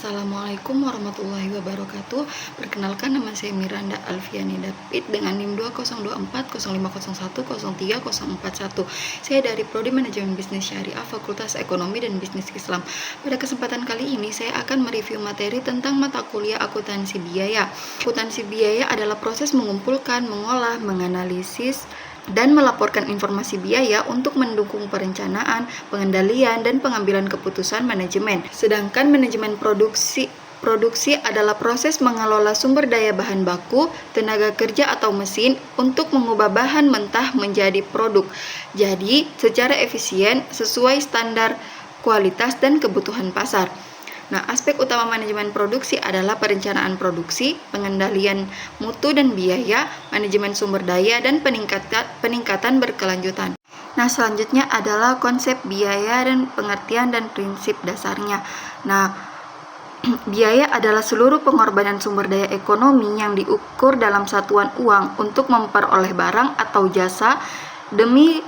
Assalamualaikum warahmatullahi wabarakatuh. Perkenalkan, nama saya Miranda Alfiani David dengan NIM 2020405010341. Saya dari Prodi Manajemen Bisnis Syariah Fakultas Ekonomi dan Bisnis Islam. Pada kesempatan kali ini saya akan mereview materi tentang mata kuliah akuntansi biaya. Akuntansi biaya adalah proses mengumpulkan, mengolah, menganalisis, dan melaporkan informasi biaya untuk mendukung perencanaan, pengendalian, dan pengambilan keputusan manajemen. Sedangkan manajemen produksi adalah proses mengelola sumber daya bahan baku, tenaga kerja atau mesin untuk mengubah bahan mentah menjadi produk. Jadi, secara efisien sesuai standar kualitas dan kebutuhan pasar. Nah, aspek utama manajemen produksi adalah perencanaan produksi, pengendalian mutu dan biaya, manajemen sumber daya, dan peningkatan berkelanjutan. Nah, selanjutnya adalah konsep biaya dan pengertian dan prinsip dasarnya. Nah, biaya adalah seluruh pengorbanan sumber daya ekonomi yang diukur dalam satuan uang untuk memperoleh barang atau jasa demi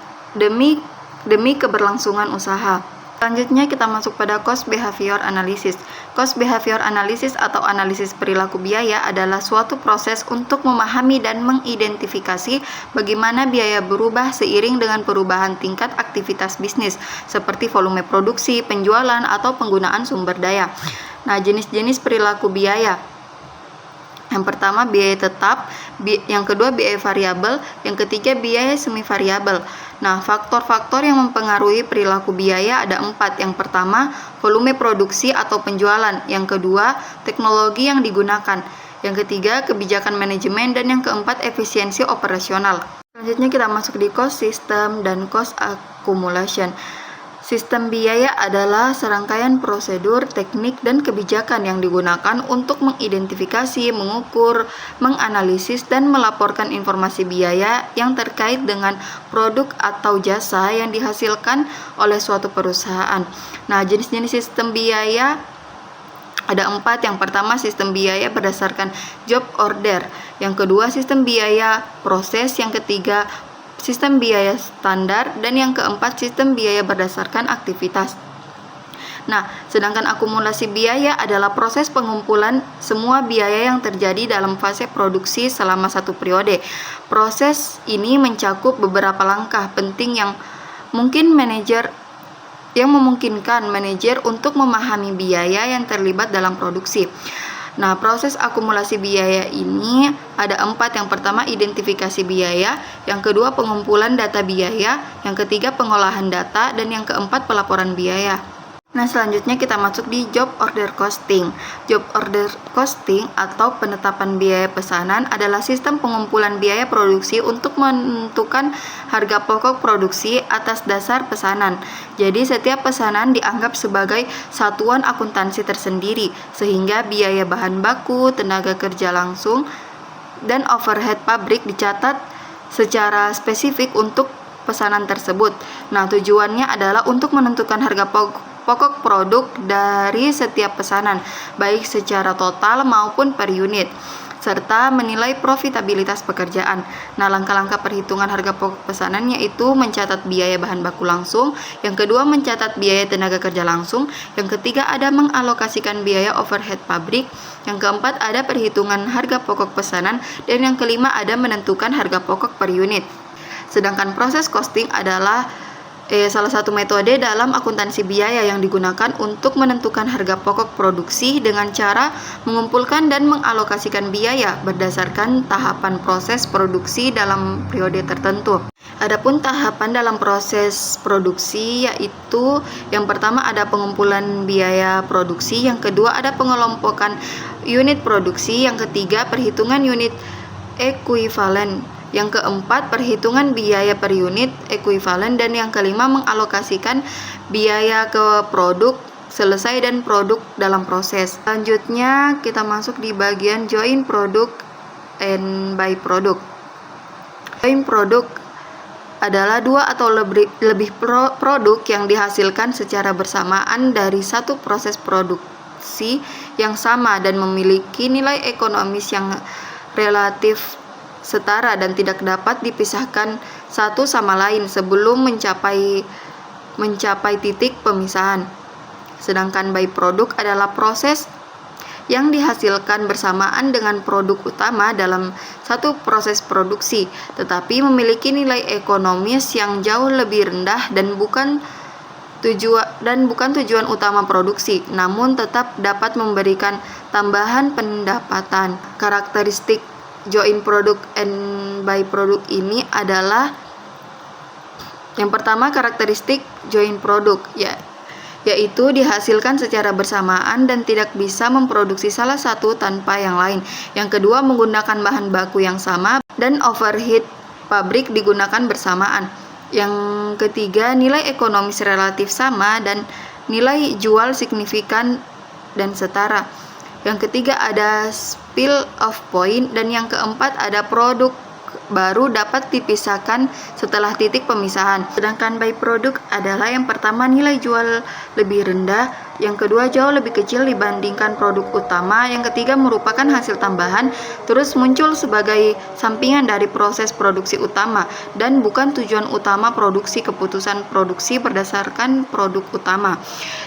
keberlangsungan usaha. Selanjutnya kita masuk pada cost behavior analysis. Cost behavior analysis atau analisis perilaku biaya adalah suatu proses untuk memahami dan mengidentifikasi bagaimana biaya berubah seiring dengan perubahan tingkat aktivitas bisnis, seperti volume produksi, penjualan, atau penggunaan sumber daya. Nah, jenis-jenis perilaku biaya. Yang pertama biaya tetap, yang kedua biaya variabel, yang ketiga biaya semi variabel. Nah, faktor-faktor yang mempengaruhi perilaku biaya ada 4. Yang pertama, volume produksi atau penjualan. Yang kedua, teknologi yang digunakan. Yang ketiga, kebijakan manajemen. Dan yang keempat, efisiensi operasional. Selanjutnya kita masuk di cost system dan cost accumulation. Sistem biaya adalah serangkaian prosedur, teknik, dan kebijakan yang digunakan untuk mengidentifikasi, mengukur, menganalisis, dan melaporkan informasi biaya yang terkait dengan produk atau jasa yang dihasilkan oleh suatu perusahaan. Nah, jenis-jenis sistem biaya ada 4. Yang pertama, sistem biaya berdasarkan job order. Yang kedua, sistem biaya proses. Yang ketiga, sistem biaya standar, dan yang keempat, sistem biaya berdasarkan aktivitas. Nah, sedangkan akumulasi biaya adalah proses pengumpulan semua biaya yang terjadi dalam fase produksi selama satu periode. Proses ini mencakup beberapa langkah penting yang memungkinkan manajer untuk memahami biaya yang terlibat dalam produksi. Nah, proses akumulasi biaya ini ada 4. Yang pertama, identifikasi biaya. Yang kedua, pengumpulan data biaya. Yang ketiga, pengolahan data. Dan yang keempat, pelaporan biaya. Nah, selanjutnya kita masuk di job order costing. Job order costing atau penetapan biaya pesanan adalah sistem pengumpulan biaya produksi untuk menentukan harga pokok produksi atas dasar pesanan. Jadi, setiap pesanan dianggap sebagai satuan akuntansi tersendiri, sehingga biaya bahan baku, tenaga kerja langsung, dan overhead pabrik dicatat secara spesifik untuk pesanan tersebut. Nah, tujuannya adalah untuk menentukan harga pokok produk dari setiap pesanan, baik secara total maupun per unit, serta menilai profitabilitas pekerjaan. Nah, langkah-langkah perhitungan harga pokok pesanan yaitu mencatat biaya bahan baku langsung, yang kedua mencatat biaya tenaga kerja langsung, yang ketiga ada mengalokasikan biaya overhead pabrik, yang keempat ada perhitungan harga pokok pesanan, dan yang kelima ada menentukan harga pokok per unit. Sedangkan proses costing adalah salah satu metode dalam akuntansi biaya yang digunakan untuk menentukan harga pokok produksi dengan cara mengumpulkan dan mengalokasikan biaya berdasarkan tahapan proses produksi dalam periode tertentu. Adapun tahapan dalam proses produksi yaitu yang pertama ada pengumpulan biaya produksi, yang kedua ada pengelompokan unit produksi, yang ketiga perhitungan unit ekuivalen, yang keempat, perhitungan biaya per unit ekuivalen, dan yang kelima, mengalokasikan biaya ke produk selesai dan produk dalam proses. Selanjutnya, kita masuk di bagian join product and by product. Join product adalah 2 atau lebih produk yang dihasilkan secara bersamaan dari satu proses produksi yang sama dan memiliki nilai ekonomis yang relatif setara dan tidak dapat dipisahkan satu sama lain sebelum mencapai titik pemisahan. Sedangkan by product adalah proses yang dihasilkan bersamaan dengan produk utama dalam satu proses produksi, tetapi memiliki nilai ekonomis yang jauh lebih rendah dan bukan tujuan utama produksi, namun tetap dapat memberikan tambahan pendapatan. Karakteristik joint product and byproduct ini adalah yang pertama, karakteristik joint product yaitu dihasilkan secara bersamaan dan tidak bisa memproduksi salah satu tanpa yang lain. Yang kedua, menggunakan bahan baku yang sama dan overhead pabrik digunakan bersamaan. Yang ketiga, nilai ekonomis relatif sama dan nilai jual signifikan dan setara. Yang ketiga, ada spill off point, dan yang keempat, ada produk baru dapat dipisahkan setelah titik pemisahan. Sedangkan byproduct adalah yang pertama, nilai jual lebih rendah, yang kedua jauh lebih kecil dibandingkan produk utama, yang ketiga merupakan hasil tambahan, terus muncul sebagai sampingan dari proses produksi utama dan bukan tujuan utama produksi. Keputusan produksi berdasarkan produk utama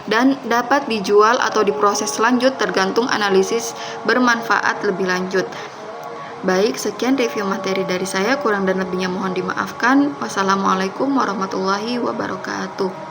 dan dapat dijual atau diproses lanjut tergantung analisis bermanfaat lebih lanjut. Baik, sekian review materi dari saya, kurang dan lebihnya mohon dimaafkan. Wassalamualaikum warahmatullahi wabarakatuh.